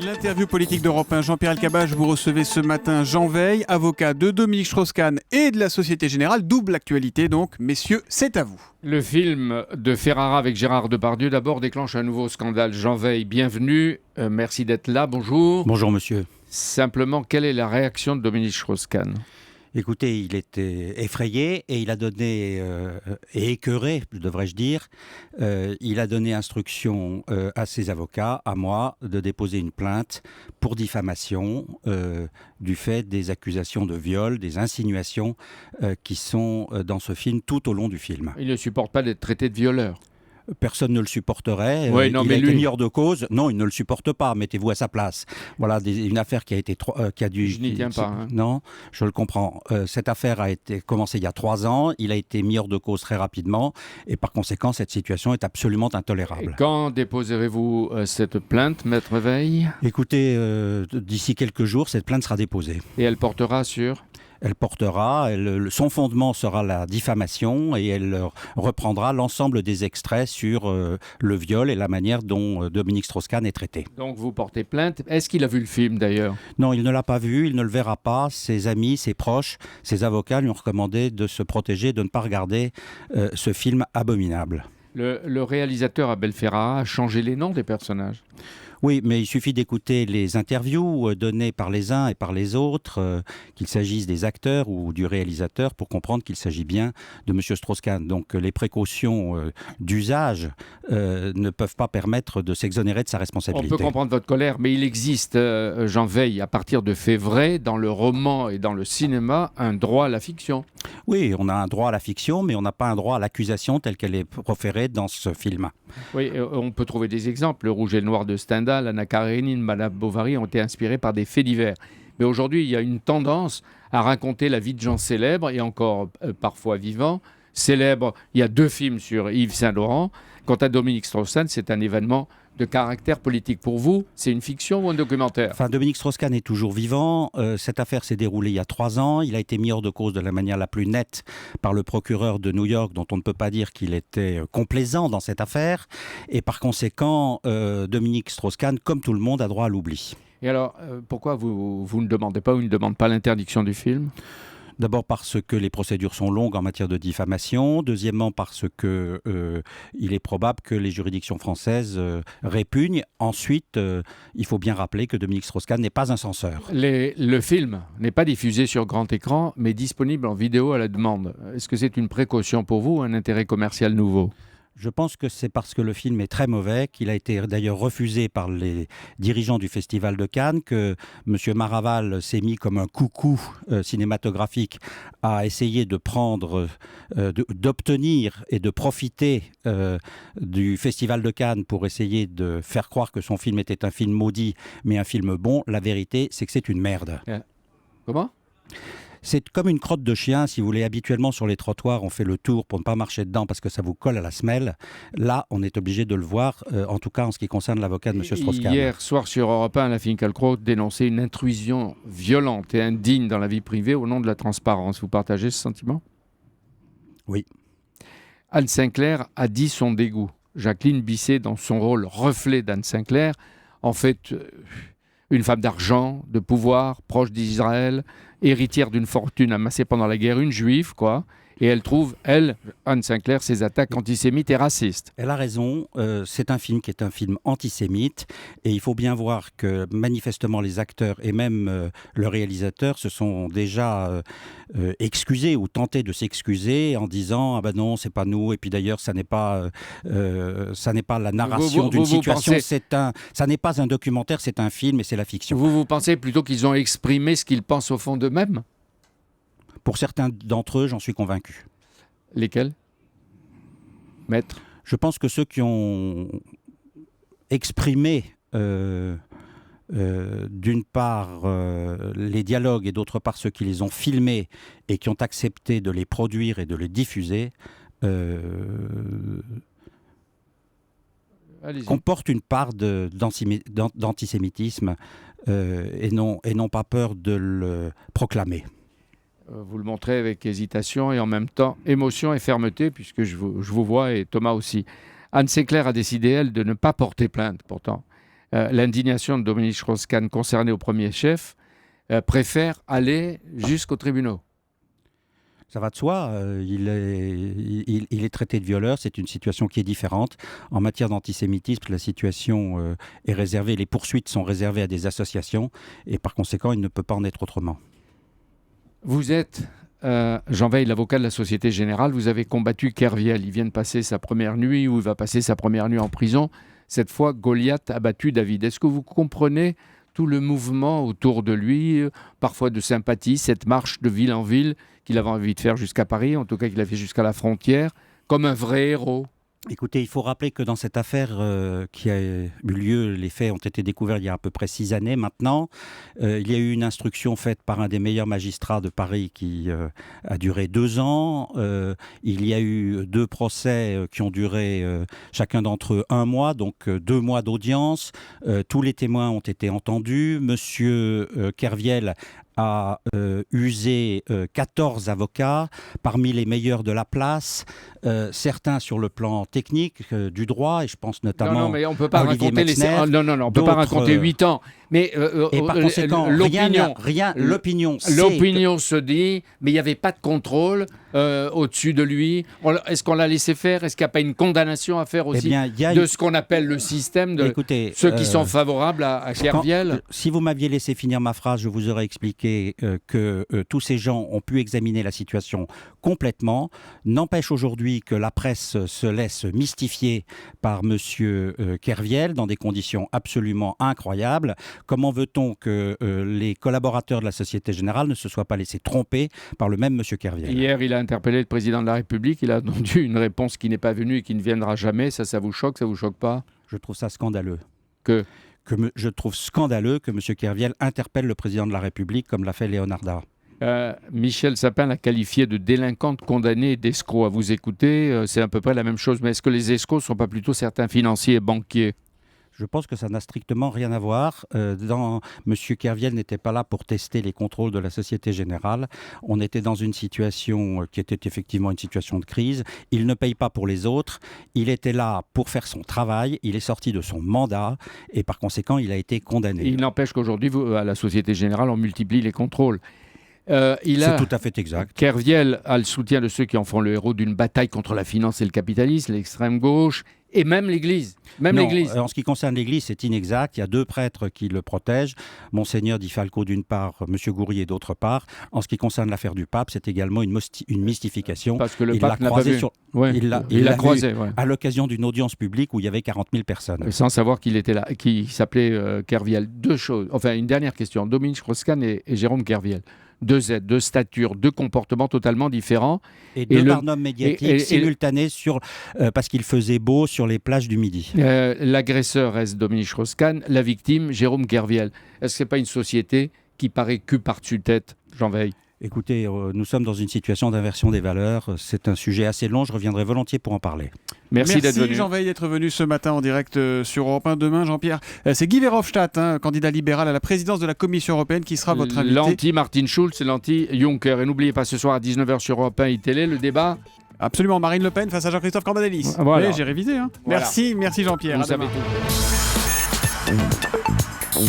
L'interview politique d'Europe 1, Jean-Pierre Elkabbach, vous recevez ce matin Jean Veil, avocat de Dominique Strauss-Kahn et de la Société Générale. Double actualité donc, messieurs, c'est à vous. Le film de Ferrara avec Gérard Depardieu d'abord déclenche un nouveau scandale. Jean Veil, bienvenue, merci d'être là, bonjour. Bonjour monsieur. Simplement, quelle est la réaction de Dominique Strauss-Kahn ? Écoutez, il était effrayé et il a donné, et écœuré, devrais-je dire, il a donné instruction à ses avocats, à moi, de déposer une plainte pour diffamation du fait des accusations de viol, des insinuations qui sont dans ce film tout au long du film. Il ne supporte pas d'être traité de violeur. Personne ne le supporterait. Oui, non, il mais a été lui... mis hors de cause. Non, il ne le supporte pas. Mettez-vous à sa place. Voilà, une affaire qui a été qui a dû. Je n'y tiens pas. Hein. Non, je le comprends. Cette affaire a été commencée il y a 3 ans. Il a été mis hors de cause très rapidement, et par conséquent, cette situation est absolument intolérable. Et quand déposerez-vous cette plainte, Maître Veil ? Écoutez, d'ici quelques jours, cette plainte sera déposée. Et elle portera sur ? Elle portera, son fondement sera la diffamation et elle reprendra l'ensemble des extraits sur le viol et la manière dont Dominique Strauss-Kahn est traité. Donc vous portez plainte. Est-ce qu'il a vu le film d'ailleurs ? Non, il ne l'a pas vu, il ne le verra pas. Ses amis, ses proches, ses avocats lui ont recommandé de se protéger, de ne pas regarder ce film abominable. Le réalisateur Abel Ferrara a changé les noms des personnages. Oui, mais il suffit d'écouter les interviews données par les uns et par les autres, qu'il s'agisse des acteurs ou du réalisateur, pour comprendre qu'il s'agit bien de M. Strauss-Kahn. Donc les précautions d'usage ne peuvent pas permettre de s'exonérer de sa responsabilité. On peut comprendre votre colère, mais il existe, Jean Veil, à partir de faits vrais, dans le roman et dans le cinéma, un droit à la fiction. Oui, on a un droit à la fiction, mais on n'a pas un droit à l'accusation telle qu'elle est proférée dans ce film. Oui, on peut trouver des exemples. Le Rouge et le Noir de Stendhal, Anna Karénine, Madame Bovary ont été inspirés par des faits divers. Mais aujourd'hui, il y a une tendance à raconter la vie de gens célèbres, et encore parfois vivants. Célèbres, il y a 2 films sur Yves Saint-Laurent. Quant à Dominique Strauss-Kahn, c'est un événement de caractère politique. Pour vous, c'est une fiction ou un documentaire ? Enfin, Dominique Strauss-Kahn est toujours vivant. Cette affaire s'est déroulée il y a 3 ans. Il a été mis hors de cause de la manière la plus nette par le procureur de New York, dont on ne peut pas dire qu'il était complaisant dans cette affaire. Et par conséquent, Dominique Strauss-Kahn, comme tout le monde, a droit à l'oubli. Et alors, pourquoi vous ne demandez pas ou ne demandez pas l'interdiction du film ? D'abord parce que les procédures sont longues en matière de diffamation. Deuxièmement parce que il est probable que les juridictions françaises répugnent. Ensuite, il faut bien rappeler que Dominique Strauss-Kahn n'est pas un censeur. Le film n'est pas diffusé sur grand écran, mais disponible en vidéo à la demande. Est-ce que c'est une précaution pour vous ou un intérêt commercial nouveau ? Je pense que c'est parce que le film est très mauvais, qu'il a été d'ailleurs refusé par les dirigeants du Festival de Cannes, que M. Maraval s'est mis comme un coucou cinématographique à essayer de prendre, d'obtenir et de profiter du Festival de Cannes pour essayer de faire croire que son film était un film maudit, mais un film bon. La vérité, c'est que c'est une merde. Comment ? C'est comme une crotte de chien, si vous voulez. Habituellement, sur les trottoirs, on fait le tour pour ne pas marcher dedans parce que ça vous colle à la semelle. Là, on est obligé de le voir, en tout cas en ce qui concerne l'avocat de M. Strauss-Kahn. Hier soir sur Europe 1, la Finkielkraut dénonçait une intrusion violente et indigne dans la vie privée au nom de la transparence. Vous partagez ce sentiment ? Oui. Anne Sinclair a dit son dégoût. Jacqueline Bisset, dans son rôle reflet d'Anne Sinclair, en fait une femme d'argent, de pouvoir, proche d'Israël, héritière d'une fortune amassée pendant la guerre, une juive, quoi. Et elle trouve, Anne Sinclair, ses attaques antisémites et racistes. Elle a raison, c'est un film qui est un film antisémite, et il faut bien voir que manifestement les acteurs et même le réalisateur se sont déjà excusés ou tentés de s'excuser en disant « Ah ben non, c'est pas nous, et puis d'ailleurs ça n'est pas la narration d'une situation, ça n'est pas un documentaire, c'est un film et c'est la fiction. » Vous pensez plutôt qu'ils ont exprimé ce qu'ils pensent au fond d'eux-mêmes ? Pour certains d'entre eux, j'en suis convaincu. Lesquels ? Maître ? Je pense que ceux qui ont exprimé d'une part les dialogues et d'autre part ceux qui les ont filmés et qui ont accepté de les produire et de les diffuser comportent une part d'antisémitisme et n'ont pas peur de le proclamer. Vous le montrez avec hésitation et en même temps émotion et fermeté, puisque je vous vois et Thomas aussi. Anne Séclair a décidé, elle, de ne pas porter plainte, pourtant. L'indignation de Dominique Strauss-Kahn, concernée au premier chef, préfère aller jusqu'aux tribunaux. Ça va de soi, il est traité de violeur, c'est une situation qui est différente. En matière d'antisémitisme, la situation est réservée, les poursuites sont réservées à des associations et par conséquent, il ne peut pas en être autrement. Vous êtes, Jean Veil, l'avocat de la Société Générale, vous avez combattu Kerviel. Il vient de passer sa première nuit, ou il va passer sa première nuit en prison. Cette fois, Goliath a battu David. Est-ce que vous comprenez tout le mouvement autour de lui, parfois de sympathie, cette marche de ville en ville qu'il avait envie de faire jusqu'à Paris, en tout cas qu'il a fait jusqu'à la frontière, comme un vrai héros? Écoutez, il faut rappeler que dans cette affaire qui a eu lieu, les faits ont été découverts il y a à peu près 6 années maintenant. Il y a eu une instruction faite par un des meilleurs magistrats de Paris qui a duré 2 ans. Il y a eu 2 procès qui ont duré chacun d'entre eux 1 mois, donc 2 mois d'audience. Tous les témoins ont été entendus. Monsieur Kerviel a usé 14 avocats, parmi les meilleurs de la place, certains sur le plan technique du droit, et je pense notamment non, mais on peut pas Olivier raconter Metzner, on peut pas raconter 8 ans. Mais et par conséquent, l'opinion se dit, mais il n'y avait pas de contrôle au-dessus de lui. Est-ce qu'on l'a laissé faire? Est-ce qu'il n'y a pas une condamnation à faire aussi de ce qu'on appelle le système de ceux qui sont favorables à Kerviel? Si vous m'aviez laissé finir ma phrase, je vous aurais expliqué que tous ces gens ont pu examiner la situation complètement. N'empêche aujourd'hui que la presse se laisse mystifier par M. Kerviel dans des conditions absolument incroyables. Comment veut-on que les collaborateurs de la Société Générale ne se soient pas laissés tromper par le même M. Kerviel? Hier, il a interpellé le président de la République. Il a attendu une réponse qui n'est pas venue et qui ne viendra jamais. Ça vous choque? Ça vous choque pas? Je trouve ça scandaleux. Je trouve scandaleux que M. Kerviel interpelle le président de la République comme l'a fait Leonarda. Michel Sapin l'a qualifié de délinquante condamnée et d'escroc. À vous écouter, c'est à peu près la même chose. Mais est-ce que les escrocs ne sont pas plutôt certains financiers et banquiers? Je pense que ça n'a strictement rien à voir. M. Kerviel n'était pas là pour tester les contrôles de la Société Générale. On était dans une situation qui était effectivement une situation de crise. Il ne paye pas pour les autres. Il était là pour faire son travail. Il est sorti de son mandat et par conséquent, il a été condamné. Il n'empêche qu'aujourd'hui, à la Société Générale, on multiplie les contrôles. C'est tout à fait exact. Kerviel a le soutien de ceux qui en font le héros d'une bataille contre la finance et le capitalisme, l'extrême gauche et même l'Église. En ce qui concerne l'Église, c'est inexact. Il y a 2 prêtres qui le protègent, Monseigneur Di Falco d'une part, M. Gourrier d'autre part. En ce qui concerne l'affaire du pape, c'est également une mystification. Parce que le pape n'a pas vu. Il l'a croisé à l'occasion d'une audience publique où il y avait 40 000 personnes. Sans savoir qu'il était là, qu'il s'appelait Kerviel. 2 choses. Enfin, une dernière question. Dominique Strauss-Kahn et Jérôme Kerviel. 2 êtres, 2 statures, 2 comportements totalement différents. Et 2 barnums médiatiques simultanés parce qu'il faisait beau sur les plages du Midi. L'agresseur reste Dominique Strauss-Kahn, la victime, Jérôme Kerviel. Est-ce que ce n'est pas une société qui paraît cul par-dessus tête, Jean Veil? Écoutez, nous sommes dans une situation d'inversion des valeurs. C'est un sujet assez long, je reviendrai volontiers pour en parler. Merci d'être venu. Jean Veil d'être venu ce matin en direct sur Europe 1. Demain, Jean-Pierre, c'est Guy Verhofstadt, candidat libéral à la présidence de la Commission européenne, qui sera votre invité. L'anti-Martin Schulz et l'anti-Juncker. Et n'oubliez pas, ce soir à 19h sur Europe 1 iTélé, le débat... Absolument, Marine Le Pen face à Jean-Christophe Cambadélis. Voilà. Oui, j'ai révisé. Voilà. Merci Jean-Pierre. Vous savez tout.